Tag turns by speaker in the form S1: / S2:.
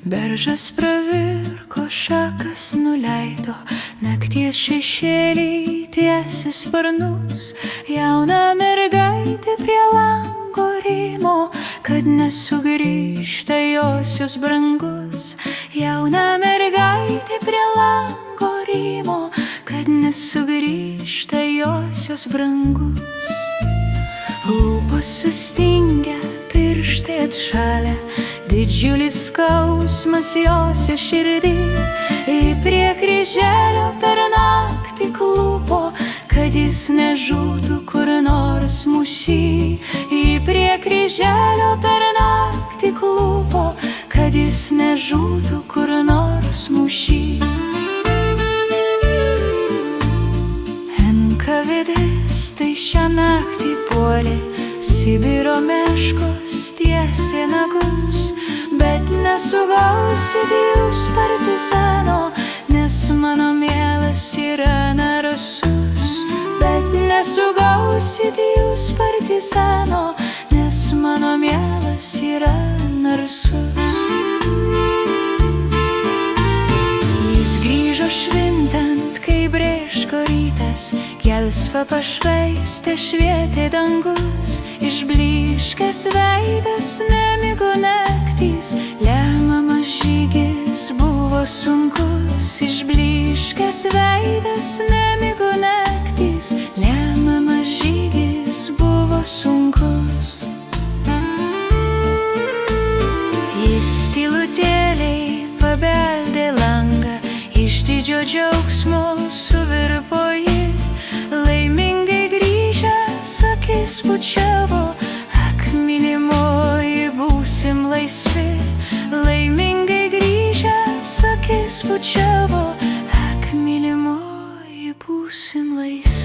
S1: Beržas pravirko, šakas nuleido, nakties šešėliai tiesia sparnus. Jauna mergaitė prie lango rymo, kad nesugrįžta josios brangus. Jauna mergaitė prie lango rymo, kad nesugrįžta josios brangus. Lūpos sustingę, pirštai atšalę, didžiulis skausmas josios širdį. Prie kryželio per naktį klūpo, kad jis nežūtų kur nors mūšy. Prie kryželio per naktį klūpo, kad jis nežūtų kur nors mūšy. Enkavedistai šią naktį puolė, Sibiro meškos tiesė nagus. Bet nesugausit jūs partizano, nes mano mielas yra narsus. Bet nesugausit jūs partizano, nes mano mielas yra narsus. Jis grįžo švintant, kai brėško rytas, gelsva pašvaistė švietė dangus. Išblyškęs veidas nemigo naktys, lemiamas žygis buvo sunkus. Išblyškęs veidas nemigo naktys, lemiamas žygis buvo sunkus. Jis tylutėliai pabeldė langą, iš didžio džiaugsmo suvirpo ji. Laimingai grįžęs akis bučiavo, ak mylimoji, būsim laisvi. Laimingai grįžęs akis bučiavo, ak mylimoji, būsim laisvi.